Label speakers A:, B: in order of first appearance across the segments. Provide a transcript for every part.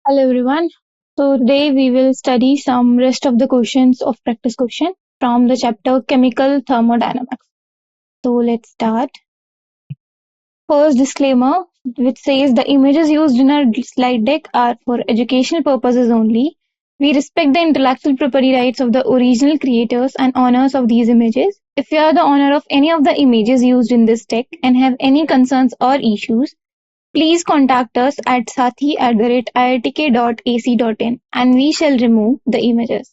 A: Hello everyone. So today we will study some rest of the questions of practice question from the chapter Chemical Thermodynamics. So let's start. First disclaimer which says the images used in our slide deck are for educational purposes only. We respect the intellectual property rights of the original creators and owners of these images. If you are the owner of any of the images used in this deck and have any concerns or issues, please contact us at sathee@iitk.ac.in and we shall remove the images.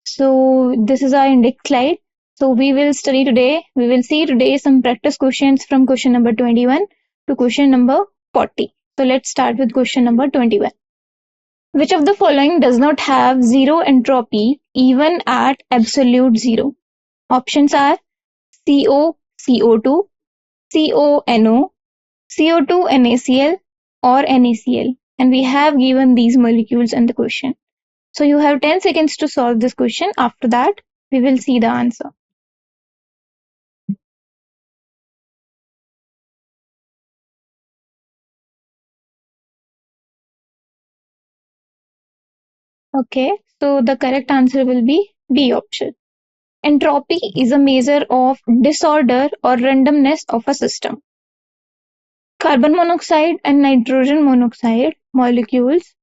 A: So this is our index slide. So we will see today some practice questions from question number 21 to question number 40. So let's start with question number 21. Which of the following does not have zero entropy even at absolute zero? Options are CO, CO2, CONO, CO2 NaCl or NaCl, and we have given these molecules in the question. So you have 10 seconds to solve this question. After that, we will see the answer. Okay, so the correct answer will be B option. Entropy is a measure of disorder or randomness of a system. Carbon monoxide and nitrogen monoxide molecules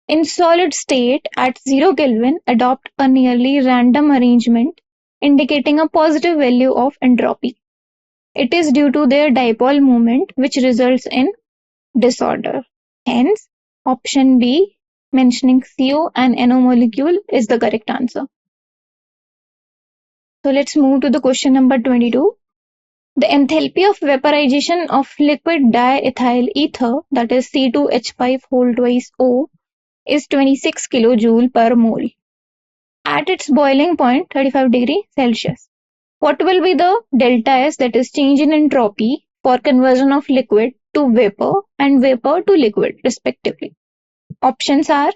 A: in solid state at 0 Kelvin adopt a nearly random arrangement indicating a positive value of entropy. It is due to their dipole moment which results in disorder. Hence, option B mentioning CO and NO molecule is the correct answer. So let's move to the question number 22. The enthalpy of vaporization of liquid diethyl ether, that is C2H5O, is 26 kilojoule per mole at its boiling point 35 degrees Celsius. What will be the delta S, that is change in entropy for conversion of liquid to vapor and vapor to liquid respectively? Options are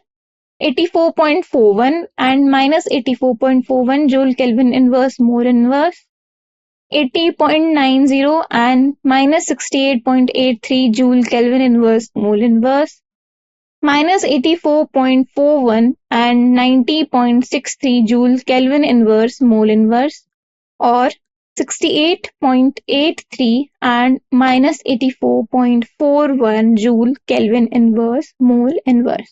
A: 84.41 and minus 84.41 joule Kelvin inverse mole inverse, 80.90 and minus 68.83 joule Kelvin inverse mole inverse, minus 84.41 and 90.63 joule Kelvin inverse mole inverse, or 68.83 and minus 84.41 joule Kelvin inverse mole inverse.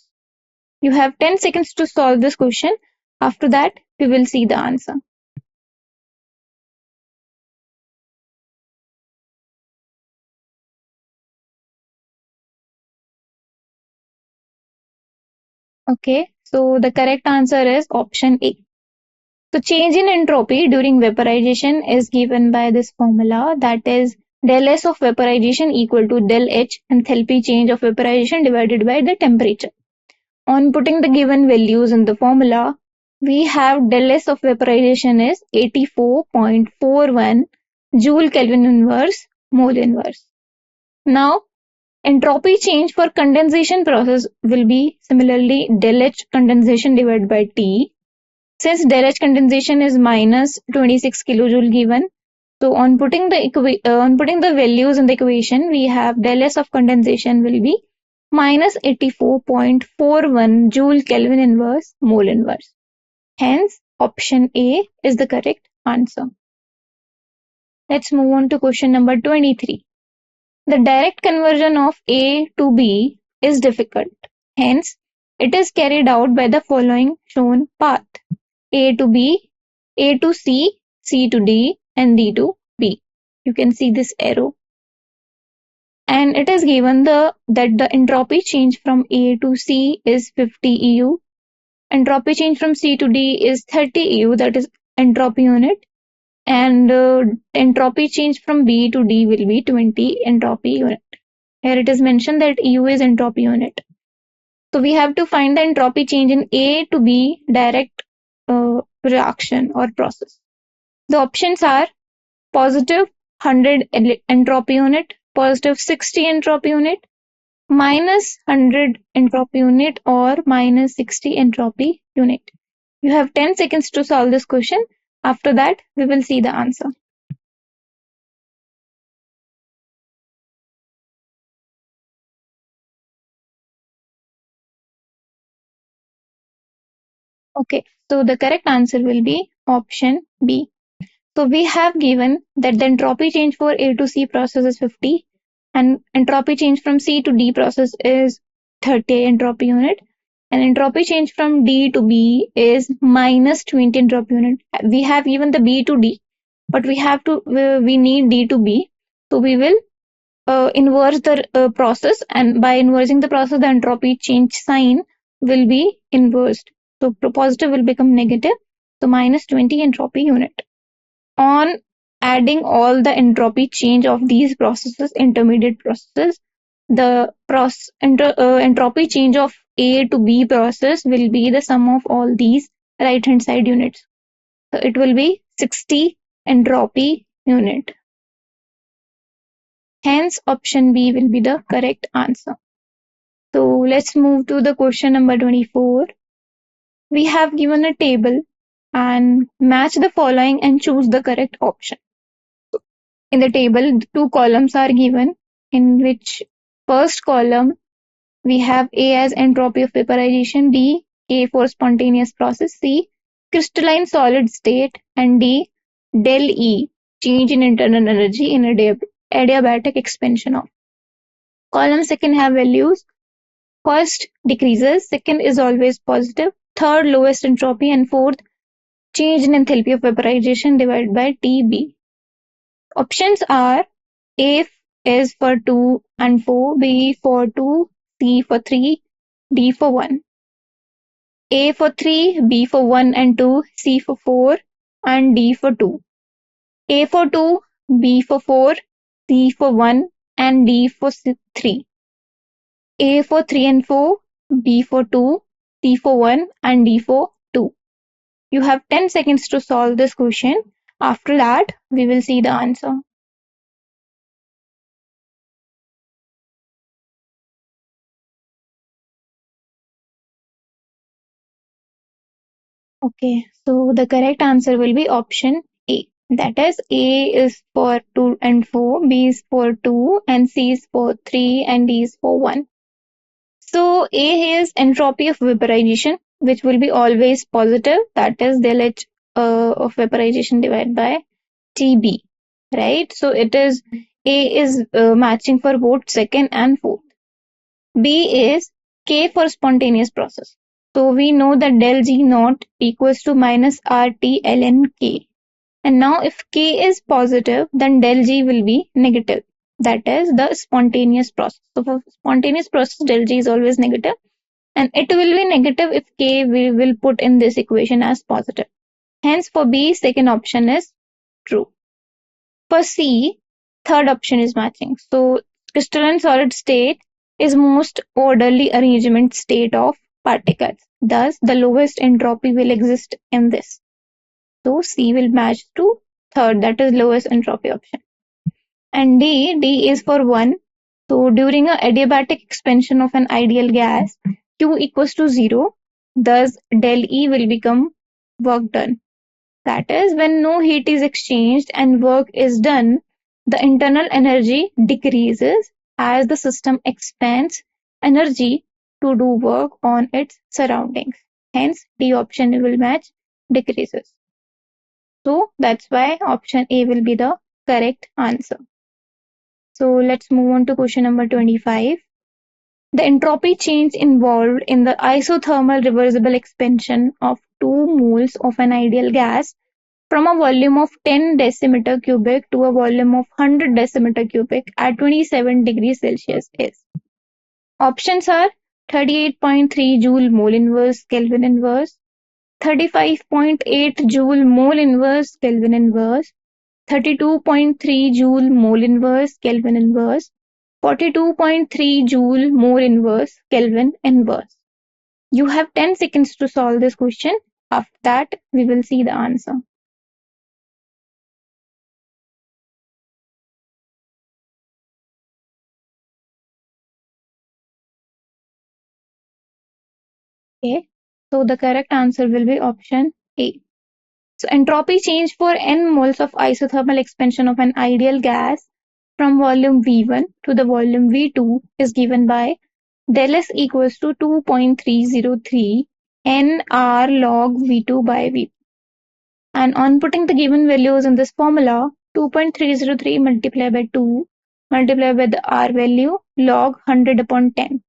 A: You have 10 seconds to solve this question. After that, we will see the answer. Okay, so the correct answer is option A. So change in entropy during vaporization is given by this formula, that is del S of vaporization equal to del H enthalpy change of vaporization divided by the temperature. On putting the given values in the formula, we have del S of vaporization is 84.41 joule Kelvin inverse mole inverse. Now, entropy change for condensation process will be similarly del H condensation divided by T. Since del H condensation is minus 26 kilojoule given, so on putting the values in the equation, we have del S of condensation will be minus 84.41 joule Kelvin inverse mole inverse. Hence, option A is the correct answer. Let's move on to question number 23. The direct conversion of A to B is difficult. Hence, it is carried out by the following shown path: A to B, A to C, C to D, and D to B. You can see this arrow. And it is given that the entropy change from A to C is 50 EU. Entropy change from C to D is 30 EU, that is entropy unit. And entropy change from B to D will be 20 entropy unit. Here it is mentioned that EU is entropy unit. So we have to find the entropy change in A to B direct reaction or process. The options are positive 100 entropy unit, positive 60 entropy unit, minus 100 entropy unit, or minus 60 entropy unit. You have 10 seconds to solve this question. After that, we will see the answer. Okay, so the correct answer will be option B. So we have given that the entropy change for A to C process is 50 and entropy change from C to D process is 30 entropy unit and entropy change from D to B is minus 20 entropy unit. We have given the B to D, but we need D to B. So we will inverse the process, and by inversing the process, the entropy change sign will be inversed. So positive will become negative. So minus 20 entropy unit. On adding all the entropy change of these processes, intermediate processes, the entropy change of A to B process will be the sum of all these right hand side units. So it will be 60 entropy unit. Hence option B will be the correct answer. So let's move to the question number 24. We have given a table and match the following and choose the correct option. In the table, two columns are given, in which first column we have A as entropy of vaporization, B A for spontaneous process, C crystalline solid state, and D del E change in internal energy in adiabatic expansion of. Column second have values. First decreases, second is always positive, third lowest entropy, and fourth change in enthalpy of vaporization divided by TB. Options are A is for 2 and 4, B for 2, C for 3, D for 1. A for 3, B for 1 and 2, C for 4, and D for 2. A for 2, B for 4, C for 1, and D for 3. A for 3 and 4, B for 2, C for 1, and D for 2. You have 10 seconds to solve this question. After that, we will see the answer. Okay, so the correct answer will be option A. That is, A is for 2 and 4, B is for 2, and C is for 3, and D is for 1. So A is entropy of vaporization, which will be always positive. That is del H of vaporization divided by TB, right? So it is A is matching for both second and fourth. B is K for spontaneous process. So we know that del G naught equals to minus RT ln K. And now if K is positive, then del G will be negative. That is the spontaneous process. So for spontaneous process, del G is always negative. And it will be negative if K we will put in this equation as positive. Hence for B, second option is true. For C, third option is matching. So crystalline solid state is most orderly arrangement state of particles. Thus, the lowest entropy will exist in this. So C will match to third, that is lowest entropy option. And D is for 1. So during an adiabatic expansion of an ideal gas, Q equals to 0. Thus, del E will become work done. That is, when no heat is exchanged and work is done, the internal energy decreases as the system expands energy to do work on its surroundings. Hence, D option will match decreases. So that's why option A will be the correct answer. So let's move on to question number 25. The entropy change involved in the isothermal reversible expansion of 2 moles of an ideal gas from a volume of 10 decimeter cubic to a volume of 100 decimeter cubic at 27 degrees Celsius is. Options are 38.3 joule mole inverse Kelvin inverse, 35.8 joule mole inverse Kelvin inverse, 32.3 joule mole inverse Kelvin inverse, 42.3 joule mole inverse Kelvin inverse. You have 10 seconds to solve this question. After that, we will see the answer. Okay, so the correct answer will be option A. So entropy change for n moles of isothermal expansion of an ideal gas from volume V1 to the volume V2 is given by del S equals to 2.303 nR log V2 by V. And on putting the given values in this formula, 2.303 multiplied by 2 multiplied by the R value log 100 upon 10.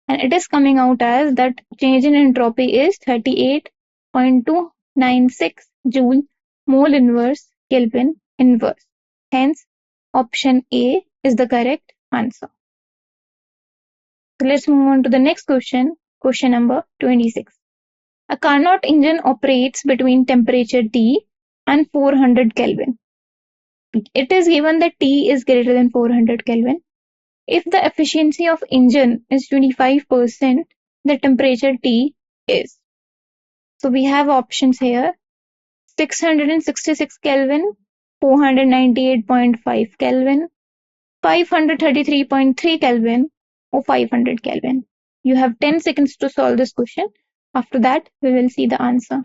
A: And it is coming out as that change in entropy is 38.296 joule mole inverse Kelvin inverse. Hence, option A is the correct answer. So let's move on to the next question, question number 26. A Carnot engine operates between temperature T and 400 Kelvin. It is given that T is greater than 400 Kelvin. If the efficiency of engine is 25%, the temperature T is. So we have options here: 666 Kelvin, 498.5 Kelvin, 533.3 Kelvin, or 500 Kelvin. You have 10 seconds to solve this question. After that, we will see the answer.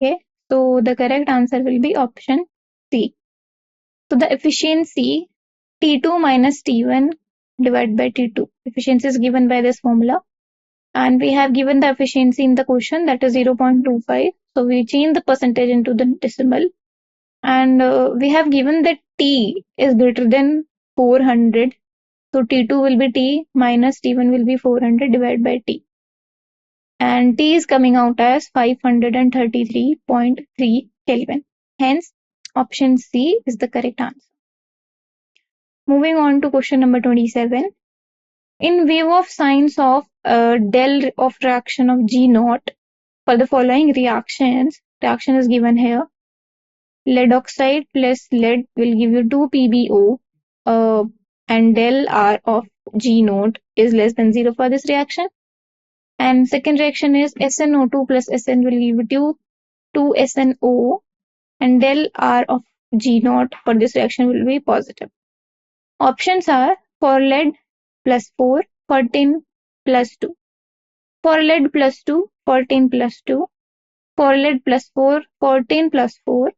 A: Okay, so the correct answer will be option C. So the efficiency T2 minus T1 divided by T2. Efficiency is given by this formula. And we have given the efficiency in the question, that is 0.25. So we change the percentage into the decimal. And we have given that T is greater than 400. So T2 will be T minus T1 will be 400 divided by T. And T is coming out as 533.3 Kelvin. Hence, option C is the correct answer. Moving on to question number 27. In view of signs of del of reaction of G naught for the following reactions, reaction is given here. Lead oxide plus lead will give you 2 PbO and del R of G naught is less than 0 for this reaction. And second reaction is SnO2 plus Sn will give you 2 SnO and del R of G naught for this reaction will be positive. Options are for lead plus 4, 14 plus 2. For lead plus 2, 14 plus 2. For lead plus 4, 14 plus 4.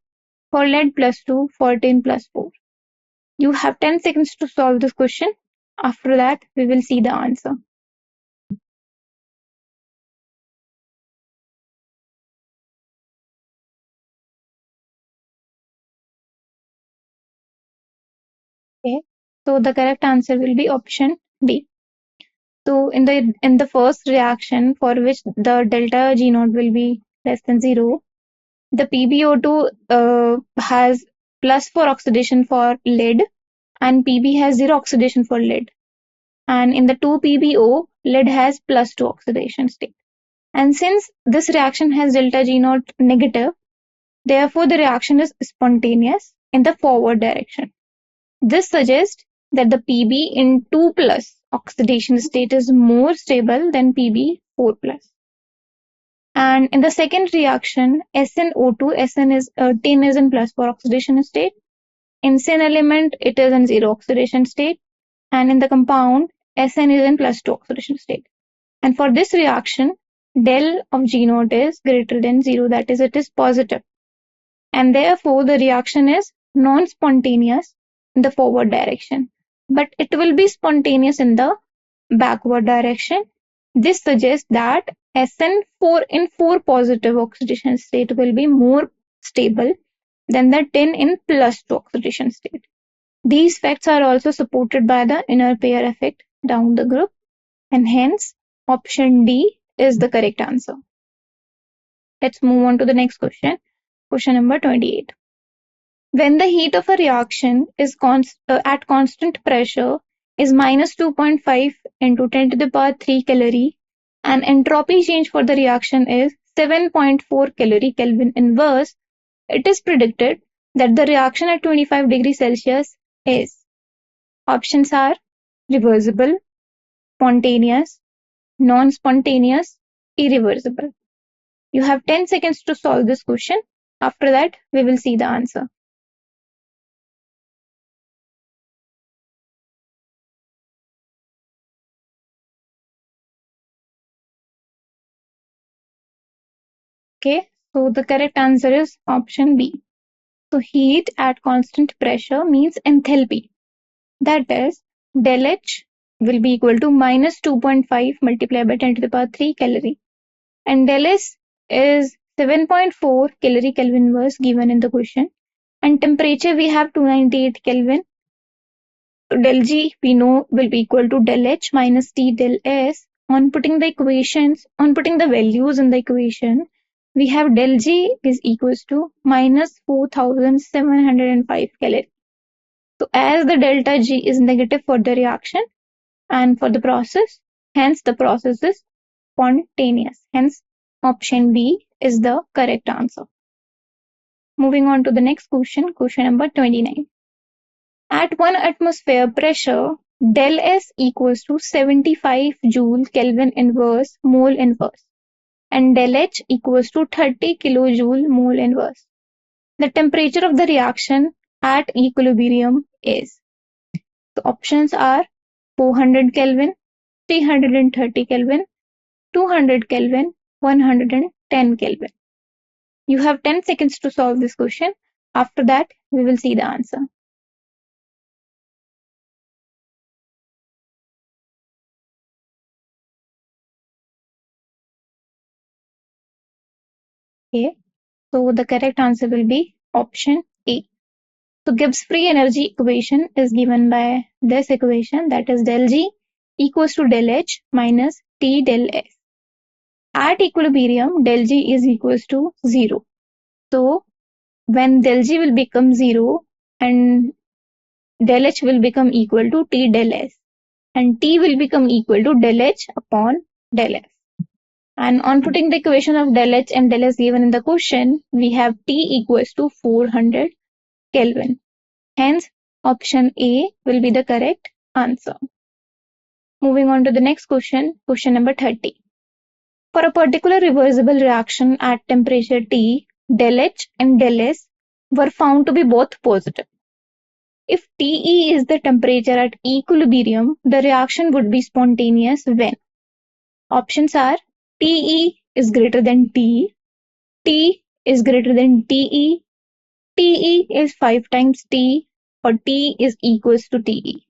A: For lead plus 2, 14 plus 4. You have 10 seconds to solve this question. After that, we will see the answer. Okay, so the correct answer will be option D. So in the first reaction for which the delta G naught will be less than 0, the PbO2 has +4 oxidation for lead and Pb has 0 oxidation for lead. And in the 2PbO, lead has +2 oxidation state. And since this reaction has delta G naught negative, therefore the reaction is spontaneous in the forward direction. This suggests that the Pb in 2+ oxidation state is more stable than Pb 4+. And in the second reaction, SnO2, Sn is tin is in +4 oxidation state. In Sn element, it is in 0 oxidation state. And in the compound, Sn is in +2 oxidation state. And for this reaction, del of G naught is greater than 0, that is, it is positive. And therefore, the reaction is non-spontaneous in the forward direction, but it will be spontaneous in the backward direction. This suggests that SN4 in 4 positive oxidation state will be more stable than the tin in +2 oxidation state. These facts are also supported by the inner pair effect down the group, and hence option D is the correct answer. Let's move on to the next question, question number 28. When the heat of a reaction is at constant pressure is minus 2.5 into 10 to the power 3 calorie, and entropy change for the reaction is 7.4 calorie Kelvin inverse, it is predicted that the reaction at 25 degrees Celsius is. Options are reversible, spontaneous, non-spontaneous, irreversible. You have 10 seconds to solve this question. After that, we will see the answer. Okay, so the correct answer is option B. So heat at constant pressure means enthalpy. That is, del H will be equal to minus 2.5 multiplied by 10 to the power 3 calorie. And del S is 7.4 calorie Kelvin was given in the question. And temperature we have 298 Kelvin. So del G we know will be equal to del H minus T del S. On putting the values in the equation, we have del G is equals to minus 4705 calorie. So as the delta G is negative for the reaction and for the process, hence the process is spontaneous. Hence option B is the correct answer. Moving on to the next question, question number 29. At 1 atmosphere pressure, del S equals to 75 joule Kelvin inverse mole inverse and del H equals to 30 kilojoule mole inverse. The temperature of the reaction at equilibrium is. The options are 400 Kelvin, 330 Kelvin, 200 Kelvin, 110 Kelvin. You have 10 seconds to solve this question. After that, we will see the answer. Okay, so the correct answer will be option A. So Gibbs free energy equation is given by this equation, that is del G equals to del H minus T del S. At equilibrium, del G is equals to 0. So when del G will become 0 and del H will become equal to T del S and T will become equal to del H upon del S. And on putting the equation of del H and del S given in the question, we have T equals to 400 Kelvin. Hence, option A will be the correct answer. Moving on to the next question, question number 30. For a particular reversible reaction at temperature T, del H and del S were found to be both positive. If TE is the temperature at equilibrium, the reaction would be spontaneous when? Options are TE is greater than T, T is greater than TE, TE is 5 times T, or T is equals to TE.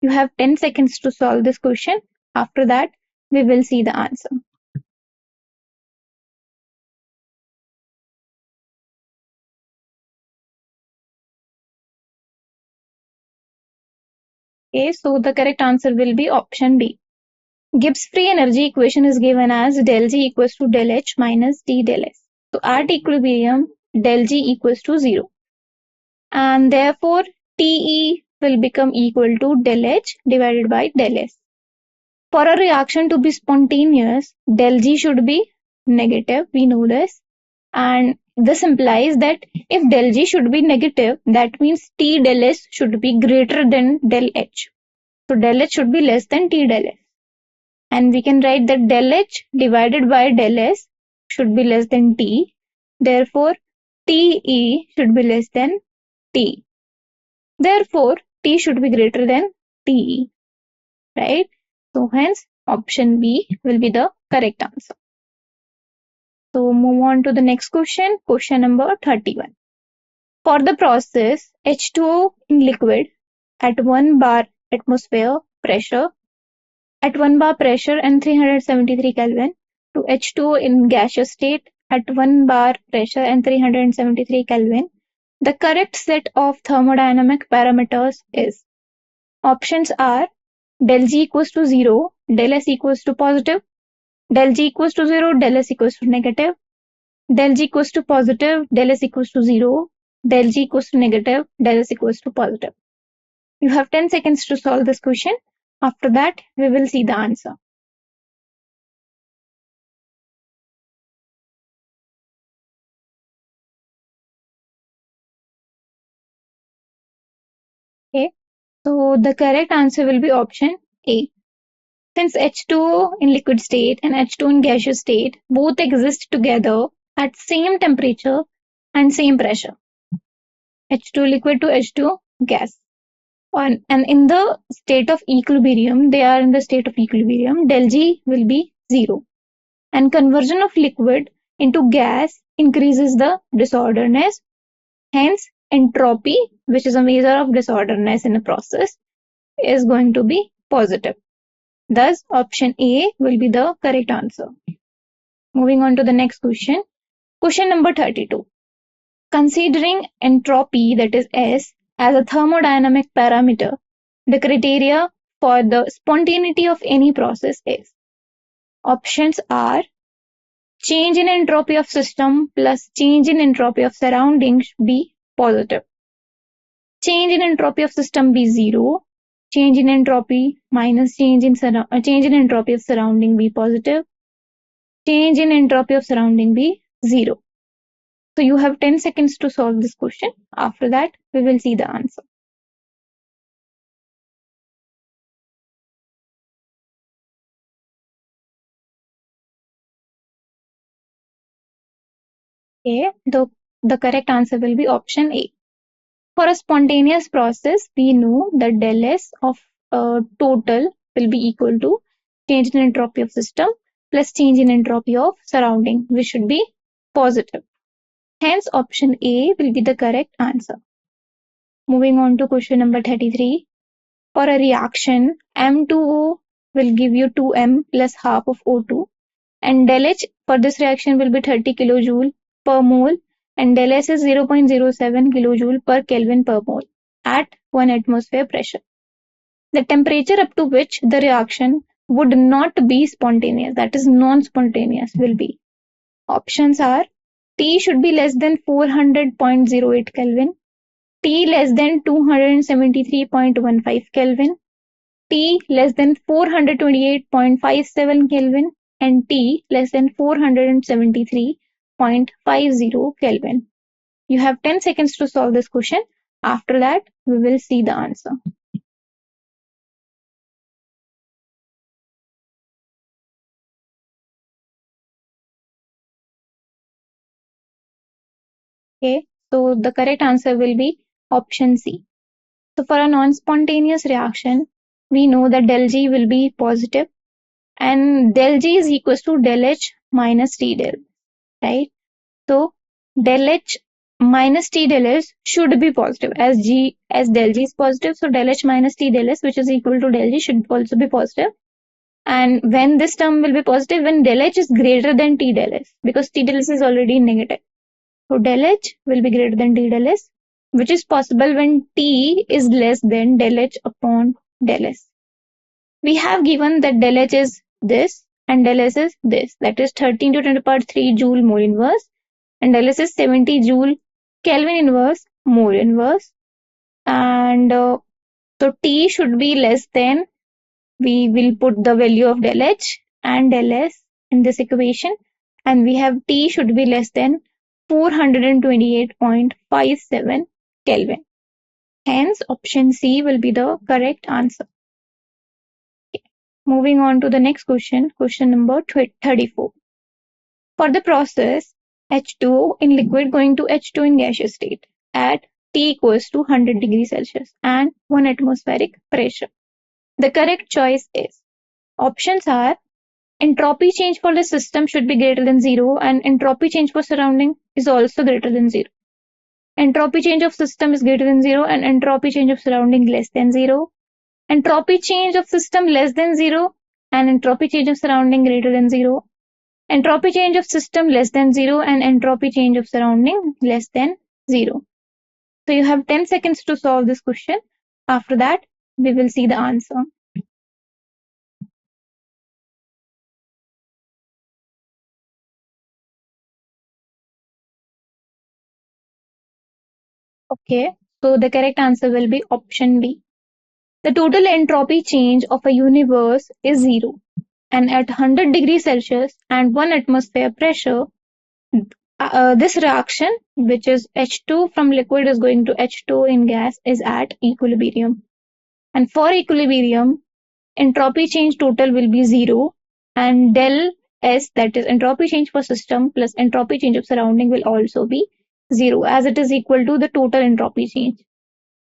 A: You have 10 seconds to solve this question. After that, we will see the answer. Okay, so the correct answer will be option B. Gibbs free energy equation is given as del G equals to del H minus T del S. So at equilibrium, del G equals to 0. And therefore, TE will become equal to del H divided by del S. For a reaction to be spontaneous, del G should be negative, we know this. And this implies that if del G should be negative, that means T del S should be greater than del H. So del H should be less than T del S. And we can write that del H divided by del S should be less than T. Therefore, TE should be less than T. Therefore, T should be greater than TE. Right? So hence, option B will be the correct answer. So move on to the next question, question number 31. For the process H2O in liquid at 1 bar atmosphere pressure, at 1 bar pressure and 373 Kelvin to H2O in gaseous state at 1 bar pressure and 373 Kelvin, the correct set of thermodynamic parameters is. Options are del G equals to 0, del S equals to positive, del G equals to 0, del S equals to negative, del G equals to positive, del S equals to 0, del G equals to negative, del S equals to positive. You have 10 seconds to solve this question. After that, we will see the answer. Okay, so the correct answer will be option A. Since H2O in liquid state and H2O in gaseous state both exist together at same temperature and same pressure. H2 liquid to H2 gas. And in the state of equilibrium, they are in the state of equilibrium, del G will be 0. And conversion of liquid into gas increases the disorderness Hence, entropy, which is a measure of disorderness in a process, is going to be positive. Thus, option A will be the correct answer. Moving on to the next question. Question number 32. Considering entropy, that is S, as a thermodynamic parameter, the criteria for the spontaneity of any process is. Options are change in entropy of system plus change in entropy of surroundings be positive. Change in entropy of system be 0. Change in entropy minus change in entropy of surrounding be positive. Change in entropy of surrounding be 0. So you have 10 seconds to solve this question. After that, we will see the answer. Okay, the correct answer will be option A. For a spontaneous process, we know that del S of total will be equal to change in entropy of system plus change in entropy of surrounding, which should be positive. Hence, option A will be the correct answer. Moving on to question number 33. For a reaction, M2O will give you 2M plus half of O2, and del H for this reaction will be 30 kilojoule per mole, and del S is 0.07 kilojoule per Kelvin per mole at 1 atmosphere pressure. The temperature up to which the reaction would not be spontaneous, that is non-spontaneous, will be. Options are T should be less than 400.08 Kelvin, T less than 273.15 Kelvin, T less than 428.57 Kelvin, and T less than 473.50 Kelvin. You have 10 seconds to solve this question. After that, we will see the answer. Okay, so the correct answer will be option C. So for a non-spontaneous reaction, we know that del G will be positive and del G is equals to del H minus T del, right? So del H minus T del S should be positive as del G is positive. So del H minus T del S, which is equal to del G, should also be positive. And when this term will be positive, when del H is greater than T del S, because T del S is already negative. So del H will be greater than T del S, which is possible when T is less than del H upon del S. We have given that del H is this and del S is this, that is 13 to 10 to the power 3 joule mole inverse, and del S is 70 joule Kelvin inverse mole inverse. And so T should be less than, we will put the value of del H and del S in this equation, and we have T should be less than 428.57 Kelvin. Hence, option C will be the correct answer. Okay. Moving on to the next question, question number 34. For the process H2O in liquid going to H2 in gaseous state at T equals to 100 degrees Celsius and 1 atmospheric pressure, the correct choice is. Options are entropy change for the system should be greater than 0 and entropy change for surrounding is also greater than 0. Entropy change of system is greater than 0 and entropy change of surrounding less than 0. Entropy change of system less than 0 and entropy change of surrounding greater than 0. Entropy change of system less than 0 and entropy change of surrounding less than 0. So you have 10 seconds to solve this question. After that, we will see the answer. Okay, so the correct answer will be option B. The total entropy change of a universe is 0, and at 100 degrees Celsius and 1 atmosphere pressure, this reaction, which is H2 from liquid is going to H2 in gas, is at equilibrium. And for equilibrium, entropy change total will be 0, and del S, that is entropy change for system plus entropy change of surrounding, will also be 0, as it is equal to the total entropy change.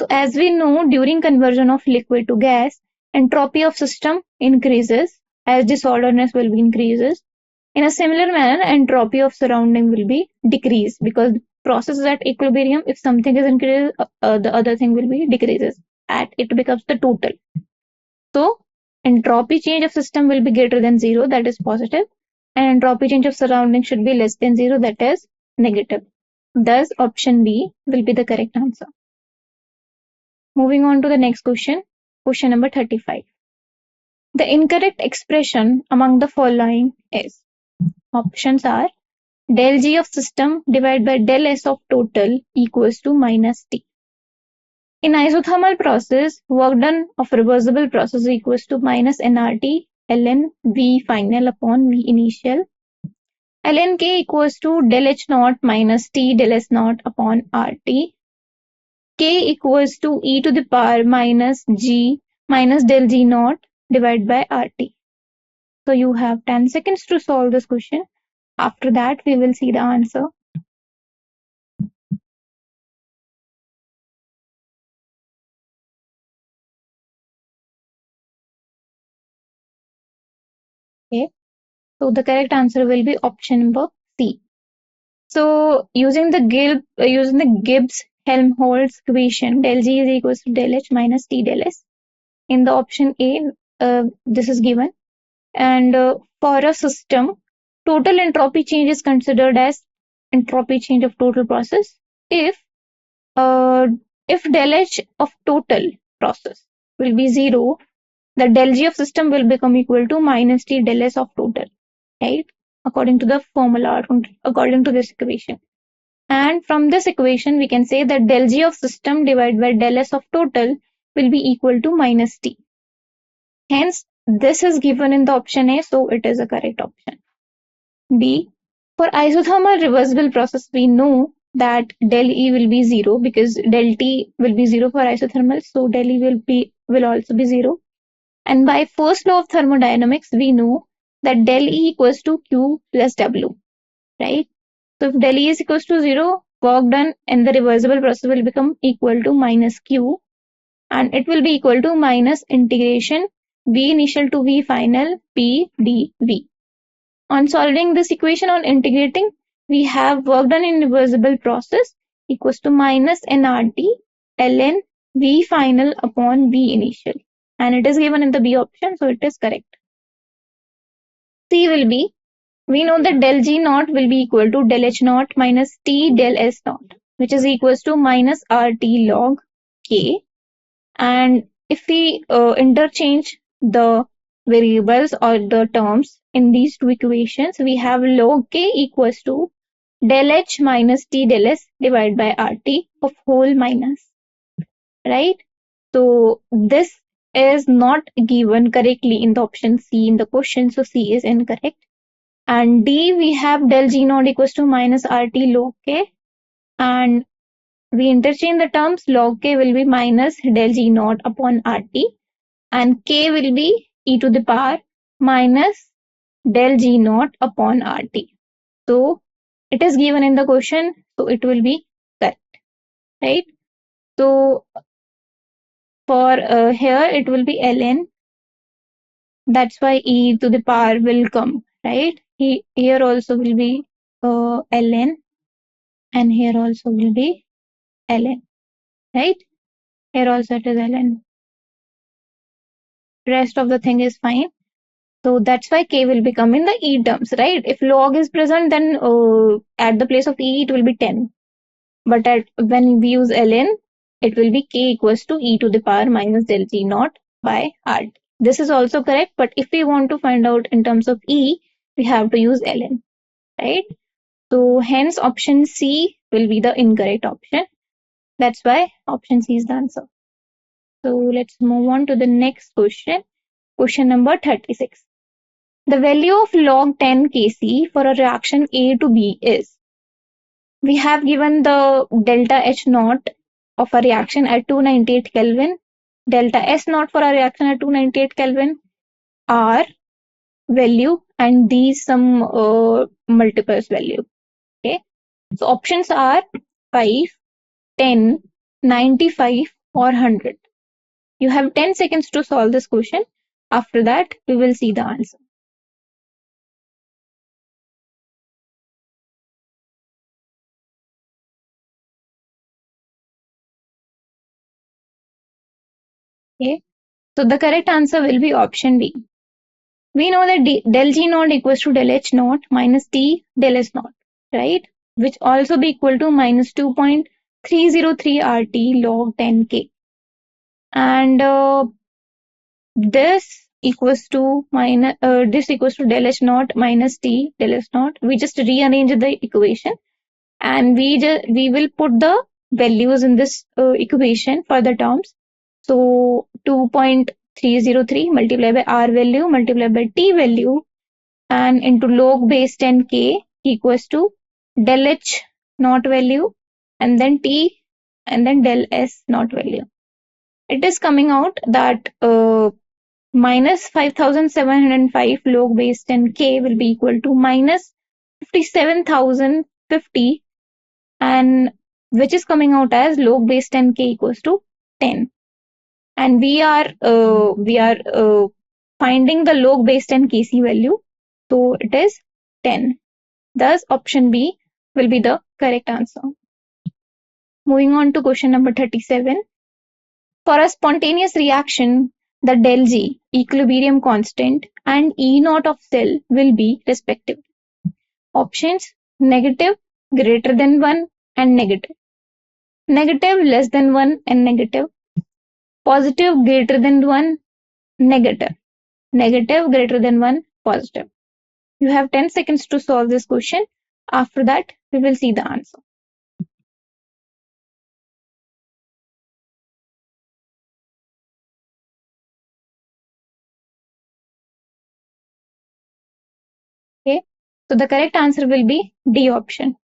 A: So as we know, during conversion of liquid to gas, entropy of system increases as disorderness will be increases. In a similar manner, entropy of surrounding will be decreased because process is at equilibrium. If something is increased, the other thing will be decreases. It becomes the total. So entropy change of system will be greater than 0, that is positive, and entropy change of surrounding should be less than 0, that is negative. Thus, option B will be the correct answer. Moving on to the next question, question number 35. The incorrect expression among the following is, options are del G of system divided by del S of total equals to minus T. In isothermal process, work done of reversible process equals to minus nRT ln V final upon V initial. Ln K equals to del H naught minus T del S naught upon RT. K equals to e to the power minus G minus del G naught divided by RT. So you have 10 seconds to solve this question. After that, we will see the answer. Okay. So the correct answer will be option number C. So using the Gibbs-Helmholtz equation, del G is equals to del H minus T del S. In the option A, this is given. And for a system, total entropy change is considered as entropy change of total process if del H of total process will be 0, the del G of system will become equal to minus T del S of total, right? According to the formula, according to this equation. And from this equation, we can say that del G of system divided by del S of total will be equal to minus T. Hence, this is given in the option A, so it is a correct option. B. For isothermal reversible process, we know that del E will be 0 because del T will be 0 for isothermal, so del E will also be 0. And by first law of thermodynamics, we know that del E equals to Q plus W, right? So if del E is equals to 0, work done in the reversible process will become equal to minus Q, and it will be equal to minus integration V initial to V final P dV. On solving this equation, on integrating, we have work done in reversible process equals to minus nRT ln V final upon V initial. And it is given in the B option, so it is correct. C will be, we know that del G naught will be equal to del H naught minus T del S naught, which is equals to minus RT log K. And if we interchange the variables or the terms in these two equations, we have log K equals to del H minus T del S divided by RT of whole minus, right? So this is not given correctly in the option C in the question, so C is incorrect. And D, we have del G naught equals to minus RT log K, and we interchange the terms, log K will be minus del G naught upon RT, and K will be e to the power minus del G naught upon RT. So it is given in the question, so it will be correct, right? So for here it will be ln, that's why e to the power will come, right? Here also will be ln, and here also will be ln, right? Here also it is ln. Rest of the thing is fine. So that's why K will become in the E terms, right? If log is present, then at the place of E, it will be 10. But when we use ln, it will be K equals to e to the power minus del G naught by RT. This is also correct, but if we want to find out in terms of E, we have to use ln, right? So hence option C will be the incorrect option. That's why option C is the answer. So let's move on to the next question. Question number 36. The value of log 10 Kc for a reaction A to B is, we have given the delta H naught of a reaction at 298 Kelvin, delta S naught for a reaction at 298 Kelvin, R value, and these some multiples value. Okay, so options are 5, 10, 95 or 100. You have 10 seconds to solve this question. After that, we will see the answer. Okay. So the correct answer will be option B. We know that del G naught equals to del H naught minus T del S naught, right? Which also be equal to minus 2.303 RT log 10K. And this equals to del H naught minus T del S naught. We just rearrange the equation and we will put the values in this equation for the terms. So 2.303 multiplied by R value multiplied by T value and into log base 10K equals to del H naught value and then T and then del S naught value. It is coming out that minus 5705 log base 10K will be equal to minus 57,050 and which is coming out as log base 10K equals to 10. And we are finding the log base 10 Kc value. So it is 10. Thus option B will be the correct answer. Moving on to question number 37. For a spontaneous reaction, the del G, equilibrium constant, and E naught of cell will be respectively. Options: negative, greater than 1 and negative. Negative, less than 1 and negative. Positive, greater than 1, negative. Negative, greater than 1, positive. You have 10 seconds to solve this question. After that, we will see the answer. Okay, so the correct answer will be D option.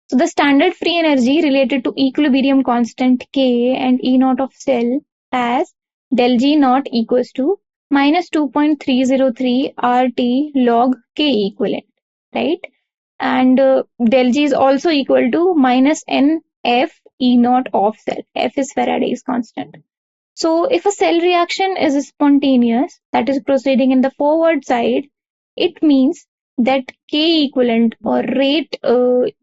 A: So the standard free energy related to equilibrium constant K and E naught of cell as del G naught equals to minus 2.303 RT log K equivalent, right? And del G is also equal to minus NF E naught of cell. F is Faraday's constant. So if a cell reaction is spontaneous, that is proceeding in the forward side, it means that K equivalent or rate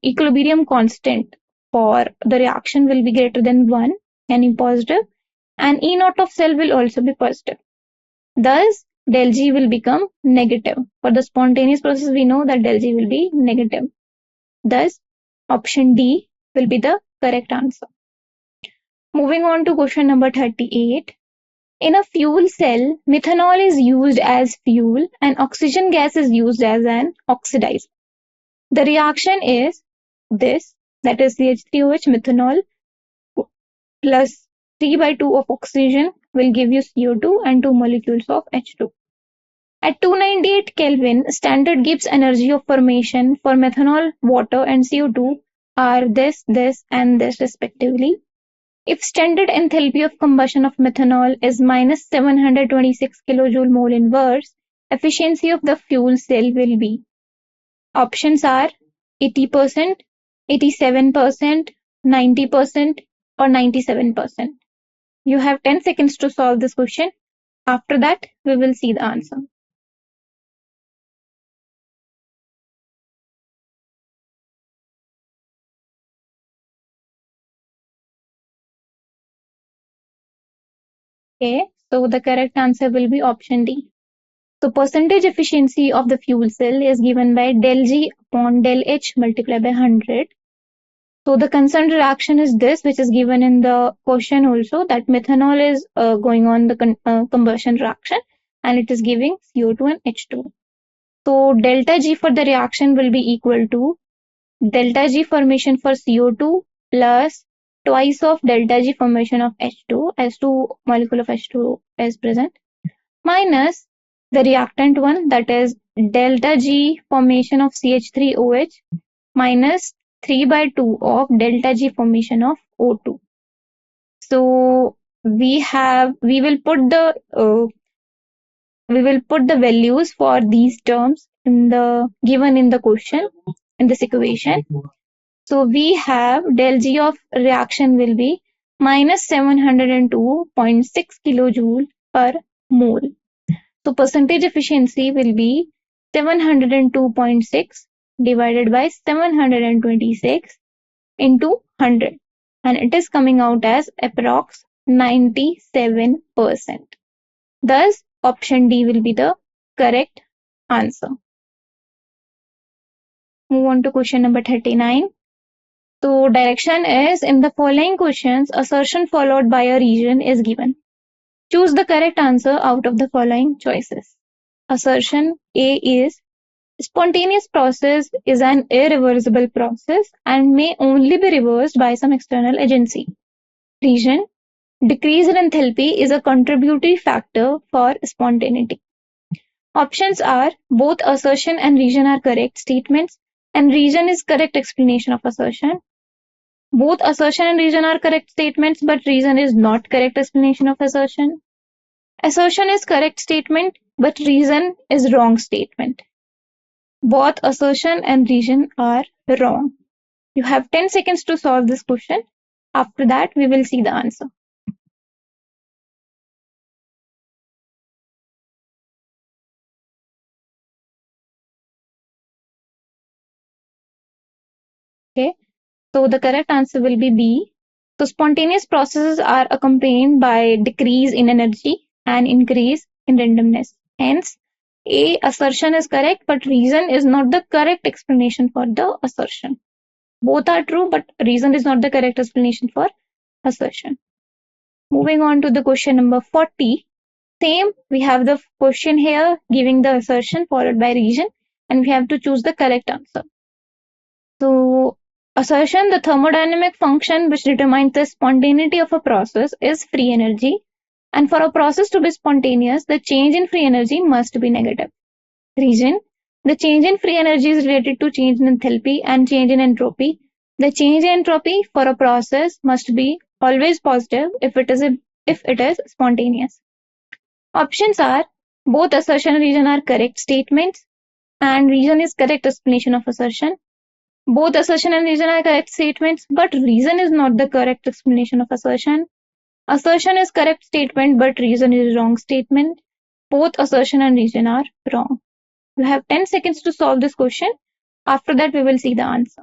A: equilibrium constant for the reaction will be greater than 1, meaning positive, and E naught of cell will also be positive. Thus, del G will become negative. For the spontaneous process, we know that del G will be negative. Thus, option D will be the correct answer. Moving on to question number 38. In a fuel cell, methanol is used as fuel and oxygen gas is used as an oxidizer. The reaction is this, that is CH3OH methanol plus 3/2 of oxygen will give you CO2 and 2 molecules of H2. At 298 Kelvin, standard Gibbs energy of formation for methanol, water and CO2 are this, and this respectively. If standard enthalpy of combustion of methanol is minus 726 kilojoule mole inverse, efficiency of the fuel cell will be. Options are 80%, 87%, 90% or 97%. You have 10 seconds to solve this question. After that, we will see the answer. Okay, so the correct answer will be option D. So percentage efficiency of the fuel cell is given by del G upon del H multiplied by 100. So the concerned reaction is this, which is given in the question also, that methanol is going on the combustion reaction and it is giving CO2 and H2. So delta G for the reaction will be equal to delta G formation for CO2 plus twice of delta G formation of H2 as 2 molecule of H2 is present minus the reactant one, that is delta G formation of CH3OH minus 3/2 of delta G formation of O2. So we will put the values for these terms given in the question in this equation. So we have del G of reaction will be minus 702.6 kilojoule per mole. So percentage efficiency will be 702.6 divided by 726 into 100 and it is coming out as approx 97%. Thus, option D will be the correct answer. Move on to question number 39. So, direction is, in the following questions, assertion followed by a region is given. Choose the correct answer out of the following choices. Assertion A is, spontaneous process is an irreversible process and may only be reversed by some external agency. Region, decrease in enthalpy is a contributory factor for spontaneity. Options are, both assertion and region are correct statements, and region is correct explanation of assertion. Both assertion and region are correct statements, but region is not correct explanation of assertion. Assertion is correct statement, but region is wrong statement. Both assertion and region are wrong. You have 10 seconds to solve this question. After that, we will see the answer. Okay, so the correct answer will be B. So spontaneous processes are accompanied by decrease in energy and increase in randomness. Hence, A, assertion is correct, but reason is not the correct explanation for the assertion. Both are true, but reason is not the correct explanation for assertion. Moving on to the question number 40. Same, we have the question here giving the assertion followed by reason, and we have to choose the correct answer. So, assertion, the thermodynamic function which determines the spontaneity of a process is free energy, and for a process to be spontaneous, the change in free energy must be negative. Reason, the change in free energy is related to change in enthalpy and change in entropy. The change in entropy for a process must be always positive if it is spontaneous. Options are, both assertion and reason are correct statements, and reason is correct explanation of assertion. Both assertion and reason are correct statements, but reason is not the correct explanation of assertion. Assertion is correct statement, but reason is wrong statement. Both assertion and reason are wrong. You have 10 seconds to solve this question. After that, we will see the answer.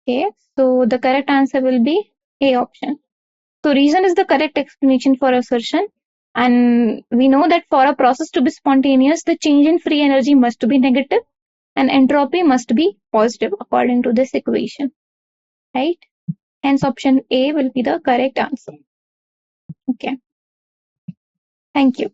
A: Okay, so the correct answer will be A option. So reason is the correct explanation for assertion. And we know that for a process to be spontaneous, the change in free energy must be negative and entropy must be positive according to this equation, right? Hence option A will be the correct answer. Okay. Thank you.